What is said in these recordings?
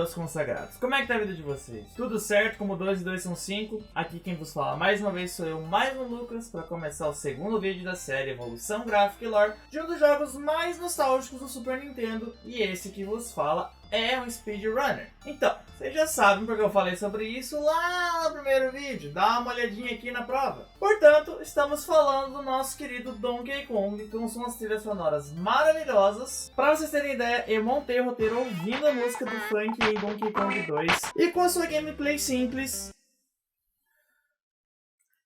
meus consagrados? Como é que tá a vida de vocês? Tudo certo? Como 2 e 2 são 5? Aqui quem vos fala mais uma vez sou eu, mais um Lucas, para começar o segundo vídeo da série Evolução Gráfica e Lore de um dos jogos mais nostálgicos do Super Nintendo, e esse que vos fala é um speedrunner. Então, vocês já sabem porque eu falei sobre isso lá no primeiro vídeo, dá uma olhadinha aqui na prova. Portanto, estamos falando do nosso querido Donkey Kong, com suas trilhas sonoras maravilhosas. Para vocês terem ideia, eu montei o roteiro ouvindo a música do funk em Donkey Kong 2 e com a sua gameplay simples.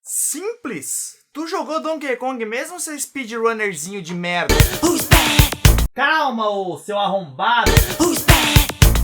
Simples? Tu jogou Donkey Kong mesmo, seu speedrunnerzinho de merda? Calma, ô seu arrombado!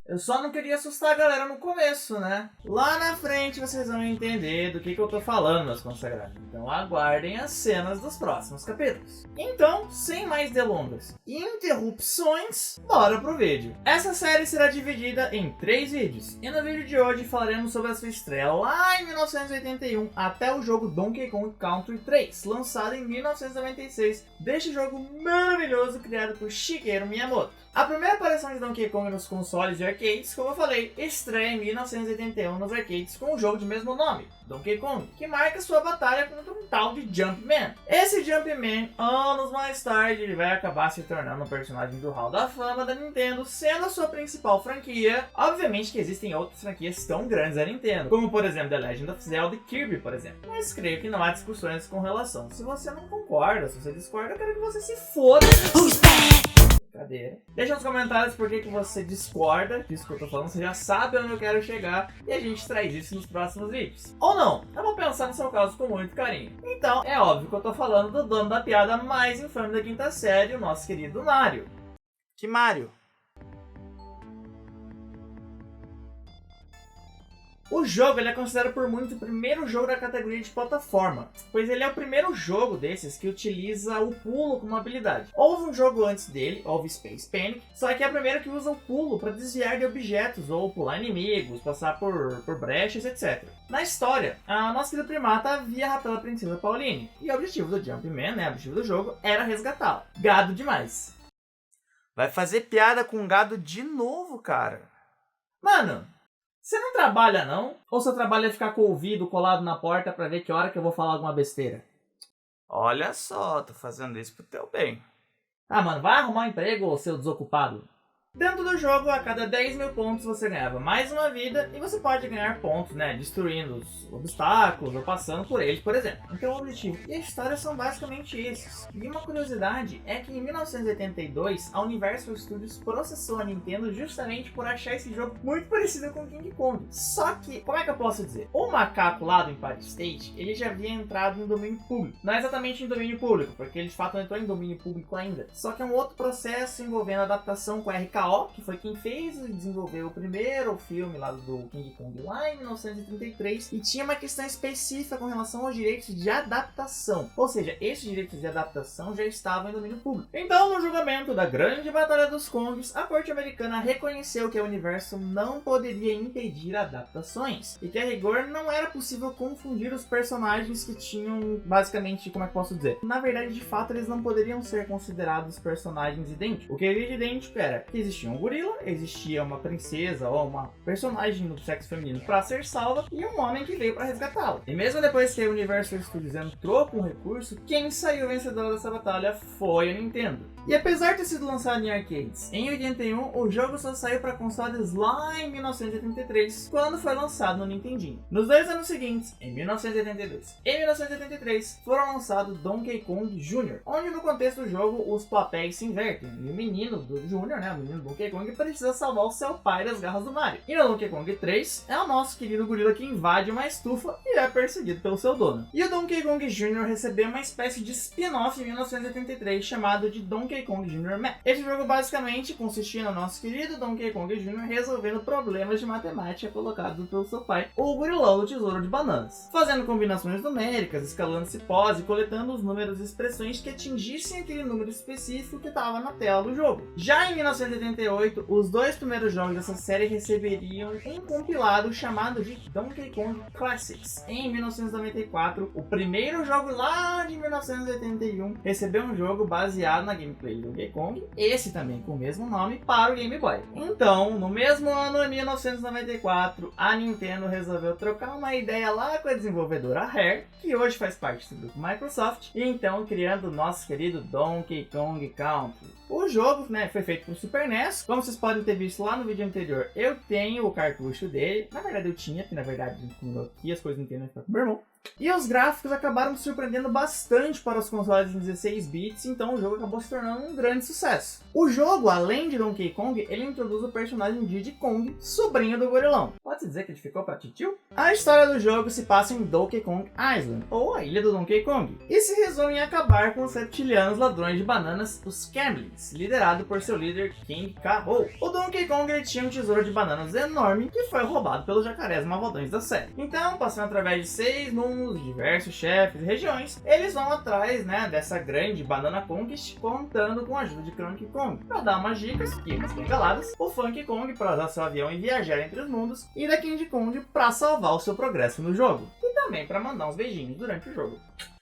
Eu só não queria assustar a galera no começo, né? Lá na frente vocês vão entender do que eu tô falando, meus consagrados. Então aguardem as cenas dos próximos capítulos. Então, sem mais delongas e interrupções, bora pro vídeo. Essa série será dividida em 3 vídeos. E no vídeo de hoje falaremos sobre a sua estreia lá em 1981 até o jogo Donkey Kong Country 3, lançado em 1996, deste jogo maravilhoso criado por Shigeru Miyamoto. A primeira aparição de Donkey Kong nos consoles e arcades, como eu falei, estreia em 1981 nos arcades com o jogo de mesmo nome, Donkey Kong, que marca sua batalha contra um tal de Jumpman. Esse Jumpman, anos mais tarde, ele vai acabar se tornando um personagem do Hall da Fama da Nintendo, sendo a sua principal franquia. Obviamente que existem outras franquias tão grandes da Nintendo, como por exemplo The Legend of Zelda e Kirby, por exemplo. Mas creio que não há discussões com relação. Se você não concorda, se você discorda, eu quero que você se foda. Brincadeira. Deixa nos comentários por que você discorda disso que eu tô falando, você já sabe onde eu quero chegar e a gente traz isso nos próximos vídeos. Ou não, eu vou pensar no seu caso com muito carinho. Então, é óbvio que eu tô falando do dono da piada mais infame da quinta série, o nosso querido Mario. Que Mario? O jogo ele é considerado por muitos o primeiro jogo da categoria de plataforma, pois ele é o primeiro jogo desses que utiliza o pulo como habilidade. Houve um jogo antes dele, houve Space Panic, só que é o primeiro que usa o pulo para desviar de objetos ou pular inimigos, passar por brechas, etc. Na história, a nossa querida primata havia raptado a princesa Pauline, e o objetivo do Jumpman, o objetivo do jogo, era resgatá-la. Gado demais. Vai fazer piada com gado de novo, cara? Mano, você não trabalha não? Ou seu trabalho é ficar com o ouvido colado na porta pra ver que hora que eu vou falar alguma besteira? Olha só, tô fazendo isso pro teu bem. Ah, mano, vai arrumar um emprego, seu desocupado. Dentro do jogo, a cada 10 mil pontos você ganhava mais uma vida e você pode ganhar pontos, destruindo os obstáculos ou passando por eles, por exemplo. Então o objetivo e a história são basicamente esses. E uma curiosidade é que em 1982, a Universal Studios processou a Nintendo justamente por achar esse jogo muito parecido com King Kong. Só que, como é que eu posso dizer? O macaco lá do Empire State, ele já havia entrado em domínio público. Não exatamente em domínio público, porque ele de fato não entrou em domínio público ainda. Só que é um outro processo envolvendo adaptação com RKO, que foi quem fez e desenvolveu o primeiro filme lá do King Kong lá em 1933, e tinha uma questão específica com relação aos direitos de adaptação, ou seja, esses direitos de adaptação já estavam em domínio público. Então, no julgamento da grande batalha dos Kongs, a corte americana reconheceu que a Universal não poderia impedir adaptações, e que a rigor não era possível confundir os personagens que tinham, basicamente, como é que posso dizer? Na verdade, de fato, eles não poderiam ser considerados personagens idênticos. O que havia de idêntico era que existia um gorila, existia uma princesa ou uma personagem do sexo feminino para ser salva e um homem que veio para resgatá-la. E mesmo depois que a Universal Studios entrou com o recurso, quem saiu vencedor dessa batalha foi a Nintendo. E apesar de ter sido lançado em arcades em 81, o jogo só saiu para consoles lá em 1983, quando foi lançado no Nintendinho. Nos 2 anos seguintes, em 1982 e 1983, foram lançados Donkey Kong Jr., onde no contexto do jogo os papéis se invertem, e o menino do Jr., o menino Donkey Kong, precisa salvar o seu pai das garras do Mario. E no Donkey Kong 3, é o nosso querido gorila que invade uma estufa e é perseguido pelo seu dono. E o Donkey Kong Jr. recebeu uma espécie de spin-off em 1983 chamado de Donkey Kong Jr. Map. Esse jogo basicamente consistia no nosso querido Donkey Kong Jr. resolvendo problemas de matemática colocados pelo seu pai, o gorilão do tesouro de bananas, fazendo combinações numéricas, escalando cipós e coletando os números e expressões que atingissem aquele número específico que estava na tela do jogo. Já em 1983, 1988, os 2 primeiros jogos dessa série receberiam um compilado chamado de Donkey Kong Classics. Em 1994, o primeiro jogo lá de 1981 recebeu um jogo baseado na gameplay de Donkey Kong, esse também com o mesmo nome, para o Game Boy. Então, no mesmo ano, em 1994, a Nintendo resolveu trocar uma ideia lá com a desenvolvedora Rare, que hoje faz parte do grupo Microsoft, e então criando o nosso querido Donkey Kong Country. O jogo, né, foi feito para o Super NES. Como vocês podem ter visto lá no vídeo anterior, eu tenho o cartucho dele. Na verdade eu tinha, porque na verdade a gente combinou aqui, as coisas não tem com o meu irmão. E os gráficos acabaram me surpreendendo bastante para os consoles em 16 bits, então o jogo acabou se tornando um grande sucesso. O jogo, além de Donkey Kong, ele introduz o personagem Diddy Kong, sobrinho do gorilão. Pode-se dizer que ele ficou para titio? A história do jogo se passa em Donkey Kong Island, ou a ilha do Donkey Kong, e se resume em acabar com os reptilianos ladrões de bananas, os Camlins, liderado por seu líder King K. Rool. O Donkey Kong ele tinha um tesouro de bananas enorme que foi roubado pelos jacarés malvadões da série. Então, passando através de 6 mundos, diversos chefes e regiões, eles vão atrás, né, dessa grande Banana Conquest, contando com a ajuda de Cranky Kong, para dar umas dicas e umas bengaladas, o Funky Kong para usar seu avião e viajar entre os mundos, e da King Kong para salvar o seu progresso no jogo, e também para mandar uns beijinhos durante o jogo.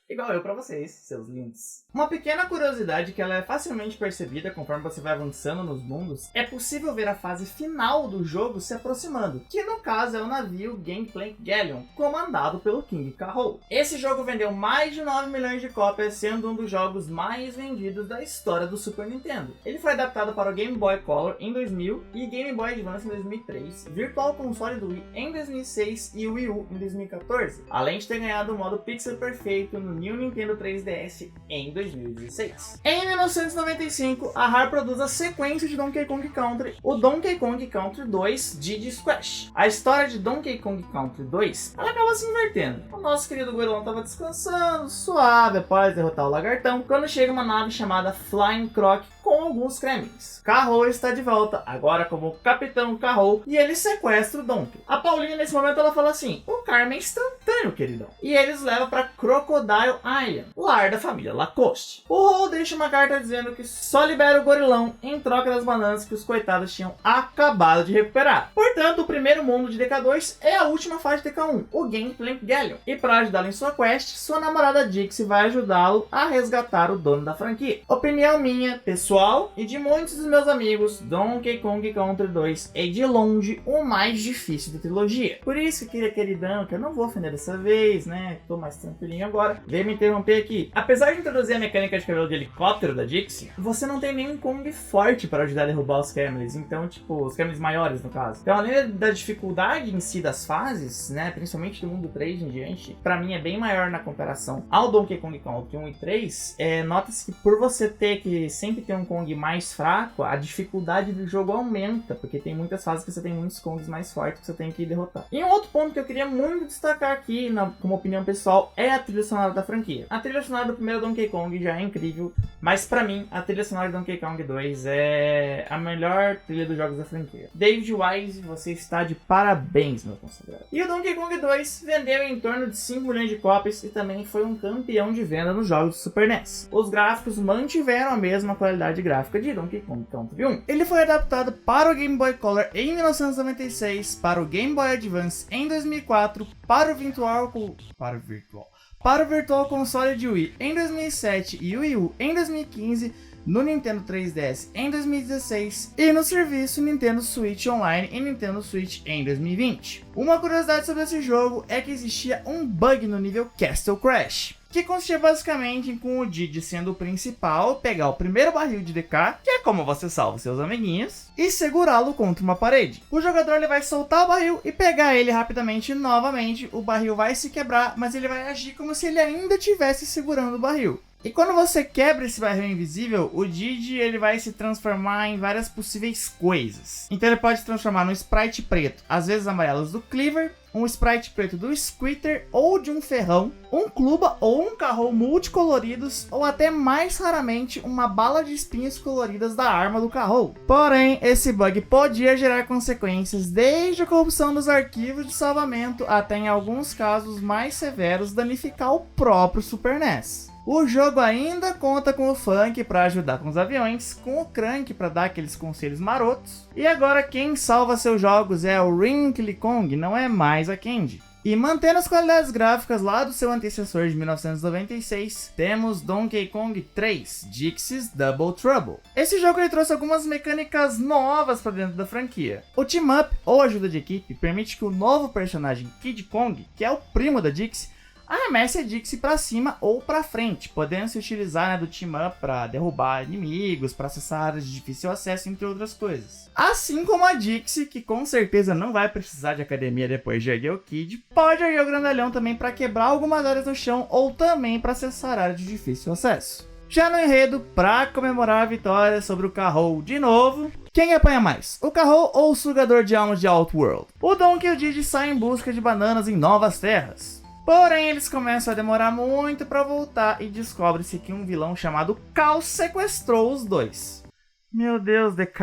Igual eu pra vocês, seus lindos. Uma pequena curiosidade que ela é facilmente percebida conforme você vai avançando nos mundos, é possível ver a fase final do jogo se aproximando, que no caso é o navio Gangplank Galleon, comandado pelo King K. Rool. Esse jogo vendeu mais de 9 milhões de cópias, sendo um dos jogos mais vendidos da história do Super Nintendo. Ele foi adaptado para o Game Boy Color em 2000 e Game Boy Advance em 2003, Virtual Console do Wii em 2006 e Wii U em 2014, além de ter ganhado o modo pixel perfeito no New Nintendo 3DS em 2016. Em 1995, a Rare produz a sequência de Donkey Kong Country, o Donkey Kong Country 2 Diddy's Quest. A história de Donkey Kong Country 2, ela acaba se invertendo. O nosso querido gorilão estava descansando, suave, após derrotar o lagartão, quando chega uma nave chamada Flying Croc com alguns Kremlins. K. Rool está de volta, agora como Capitão K. Rool, e ele sequestra o Donkey. A Paulinha, nesse momento, ela fala assim: o karma é instantâneo, queridão. E eles levam para Crocodile Island, lar da família Lacoste. O Rool deixa uma carta dizendo que só libera o gorilão em troca das bananas que os coitados tinham acabado de recuperar. Portanto, o primeiro mundo de DK2 é a última fase de DK1, o Gangplank Galleon. E para ajudá-lo em sua quest, sua namorada Dixie vai ajudá-lo a resgatar o dono da franquia. Opinião minha, pessoal, e de muitos dos meus amigos, Donkey Kong Country 2 é de longe o mais difícil da trilogia. Por isso que queridão, que eu não vou ofender dessa vez, né? Tô mais tranquilinho agora. Veio me interromper aqui. Apesar de introduzir a mecânica de cabelo de helicóptero da Dixie, você não tem nenhum Kong forte para ajudar a derrubar os Camlins. Então, tipo, os Camlins maiores no caso. Então, além da dificuldade em si das fases, né? Principalmente do mundo 3 em diante, pra mim é bem maior na comparação ao Donkey Kong Country 1 e 3. Nota-se que por você ter que sempre ter um Kong mais fraco, a dificuldade do jogo aumenta, porque tem muitas fases que você tem muitos Kongs mais fortes que você tem que derrotar. E um outro ponto que eu queria muito destacar aqui, como opinião pessoal, é a trilha sonora da franquia. A trilha sonora do primeiro Donkey Kong já é incrível, mas pra mim, a trilha sonora de Donkey Kong 2 é a melhor trilha dos jogos da franquia. David Wise, você está de parabéns, meu consagrado. E o Donkey Kong 2 vendeu em torno de 5 milhões de cópias e também foi um campeão de venda nos jogos do Super NES. Os gráficos mantiveram a mesma qualidade gráfica de Donkey Kong Country 1. Ele foi adaptado para o Game Boy Color em 1996, para o Game Boy Advance em 2004, para o Virtual Console de Wii em 2007 e Wii U em 2015, no Nintendo 3DS em 2016 e no serviço Nintendo Switch Online e Nintendo Switch em 2020. Uma curiosidade sobre esse jogo é que existia um bug no nível Castle Crash, que consistia basicamente em, com o Diddy sendo o principal, pegar o primeiro barril de DK, que é como você salva seus amiguinhos, e segurá-lo contra uma parede. O jogador ele vai soltar o barril e pegar ele rapidamente novamente, o barril vai se quebrar, mas ele vai agir como se ele ainda estivesse segurando o barril. E quando você quebra esse barril invisível, o Diddy ele vai se transformar em várias possíveis coisas. Então ele pode se transformar no sprite preto, às vezes amarelos do Cleaver, um sprite preto do Squitter ou de um ferrão, um Cluba ou um Carro multicoloridos, ou até mais raramente uma bala de espinhos coloridas da arma do Carro. Porém, esse bug podia gerar consequências desde a corrupção dos arquivos de salvamento até, em alguns casos mais severos, danificar o próprio Super NES. O jogo ainda conta com o Funk para ajudar com os aviões, com o Crank para dar aqueles conselhos marotos, e agora quem salva seus jogos é o Wrinkly Kong, não é mais a Candy. E mantendo as qualidades gráficas lá do seu antecessor de 1996, temos Donkey Kong 3, Dixie's Double Trouble. Esse jogo ele trouxe algumas mecânicas novas para dentro da franquia. O Team Up, ou ajuda de equipe, permite que o novo personagem Kid Kong, que é o primo da Dixie, arremesse a Dixie para cima ou para frente, podendo se utilizar do Team Up para derrubar inimigos, para acessar áreas de difícil acesso, entre outras coisas. Assim como a Dixie, que com certeza não vai precisar de academia depois de erguer o Kid, pode erguer o grandalhão também para quebrar algumas áreas no chão ou também para acessar áreas de difícil acesso. Já no enredo, para comemorar a vitória sobre o Carro de novo, quem apanha mais, o Carro ou o sugador de almas de Outworld? O Donkey e o Diddy saem em busca de bananas em novas terras. Porém, eles começam a demorar muito para voltar e descobre-se que um vilão chamado Chaos sequestrou os dois. Meu Deus, DK,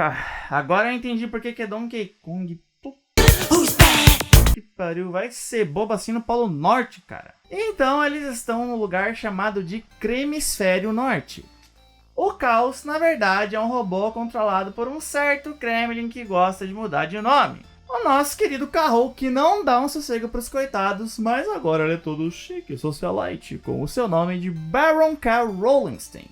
agora eu entendi porque que é Donkey Kong. Que pariu, vai ser bobo assim no Polo Norte, cara. Então eles estão no lugar chamado de Cremisfério Norte. O Chaos, na verdade, é um robô controlado por um certo Kremlin que gosta de mudar de nome. O nosso querido Carro, que não dá um sossego pros coitados, mas agora ele é todo chique, socialite, com o seu nome de Baron K. Rollenstein.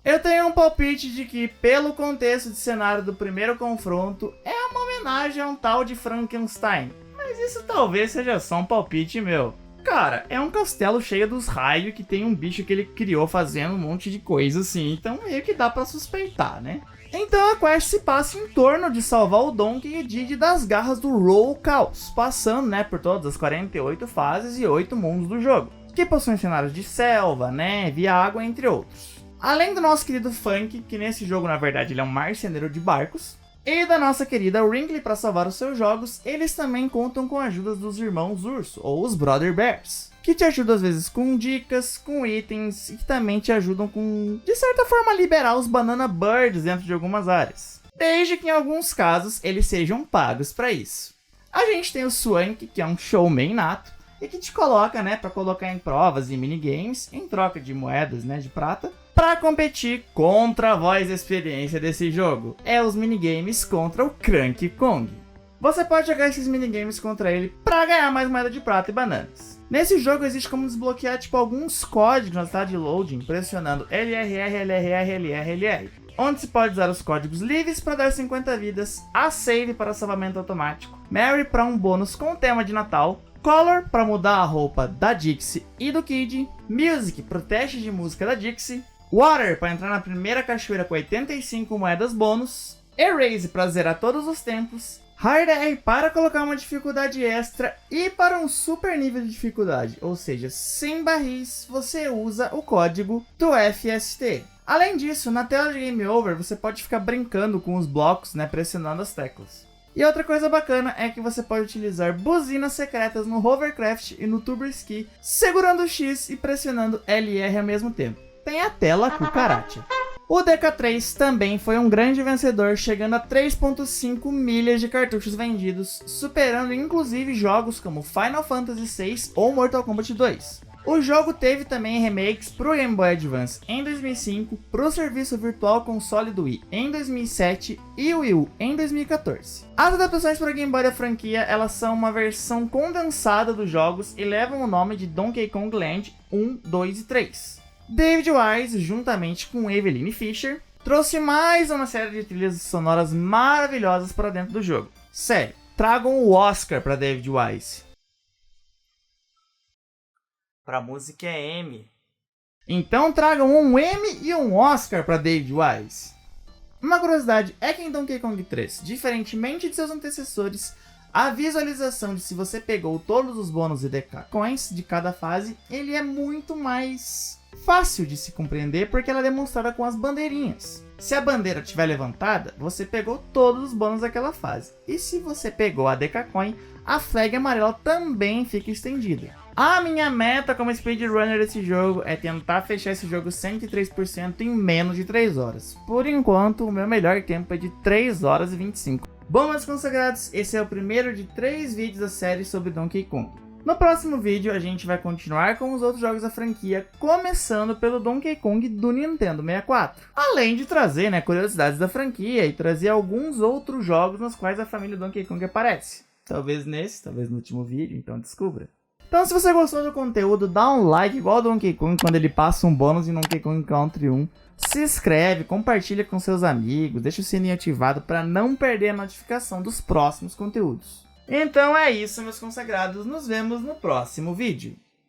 Eu tenho um palpite de que, pelo contexto de cenário do primeiro confronto, é uma homenagem a um tal de Frankenstein, mas isso talvez seja só um palpite meu. Cara, é um castelo cheio dos raios que tem um bicho que ele criou fazendo um monte de coisa assim, então meio que dá pra suspeitar, né? Então a quest se passa em torno de salvar o Donkey e Diddy das garras do Roll Chaos, passando por todas as 48 fases e 8 mundos do jogo, que possuem cenários de selva, neve e água, entre outros. Além do nosso querido Funk, que nesse jogo na verdade ele é um marceneiro de barcos, e da nossa querida Wrinkly para salvar os seus jogos, eles também contam com a ajuda dos irmãos Urso, ou os Brother Bears, que te ajudam às vezes com dicas, com itens, e que também te ajudam com, de certa forma, liberar os Banana Birds dentro de algumas áreas. Desde que em alguns casos eles sejam pagos para isso. A gente tem o Swank, que é um showman nato, e que te coloca, para colocar em provas e minigames, em troca de moedas, de prata, para competir contra a voz experiência desse jogo. É os minigames contra o Cranky Kong. Você pode jogar esses minigames contra ele para ganhar mais moeda de prata e bananas. Nesse jogo existe como desbloquear alguns códigos na sala de loading, pressionando LRR, LRR, LR, LR. Onde se pode usar os códigos livres para dar 50 vidas, a save para salvamento automático, Mary para um bônus com tema de Natal, Color para mudar a roupa da Dixie e do Kid, Music para o teste de música da Dixie, Water para entrar na primeira cachoeira com 85 moedas bônus, Erase para zerar todos os tempos, Hard R para colocar uma dificuldade extra e para um super nível de dificuldade, ou seja, sem barris, você usa o código do FST. Além disso, na tela de Game Over você pode ficar brincando com os blocos, pressionando as teclas. E outra coisa bacana é que você pode utilizar buzinas secretas no Hovercraft e no Turbo Ski, segurando o X e pressionando LR ao mesmo tempo. Tem a tela cucaracha. O DK3 também foi um grande vencedor, chegando a 3.5 milhas de cartuchos vendidos, superando inclusive jogos como Final Fantasy VI ou Mortal Kombat 2. O jogo teve também remakes para o Game Boy Advance em 2005, para o serviço Virtual Console do Wii em 2007 e o Wii U em 2014. As adaptações para o Game Boy da franquia elas são uma versão condensada dos jogos e levam o nome de Donkey Kong Land 1, 2 e 3. David Wise, juntamente com Eveline Fischer, trouxe mais uma série de trilhas sonoras maravilhosas para dentro do jogo. Sério, tragam o Oscar para David Wise. Pra música é M. Então tragam um M e um Oscar para David Wise. Uma curiosidade é que em Donkey Kong 3, diferentemente de seus antecessores, a visualização de se você pegou todos os bônus e DK Coins de cada fase, ele é muito mais fácil de se compreender porque ela é demonstrada com as bandeirinhas. Se a bandeira estiver levantada, você pegou todos os bônus daquela fase. E se você pegou a DK Coin, a flag amarela também fica estendida. A minha meta como speedrunner desse jogo é tentar fechar esse jogo 103% em menos de 3 horas. Por enquanto, o meu melhor tempo é de 3 horas e 25. Bom, meus consagrados, esse é o primeiro de 3 vídeos da série sobre Donkey Kong. No próximo vídeo, a gente vai continuar com os outros jogos da franquia, começando pelo Donkey Kong do Nintendo 64. Além de trazer, curiosidades da franquia e trazer alguns outros jogos nos quais a família Donkey Kong aparece. Talvez nesse, talvez no último vídeo, então descubra. Então, se você gostou do conteúdo, dá um like igual ao Donkey Kong quando ele passa um bônus em Donkey Kong Country 1. Se inscreve, compartilha com seus amigos, deixa o sininho ativado para não perder a notificação dos próximos conteúdos. Então é isso, meus consagrados. Nos vemos no próximo vídeo.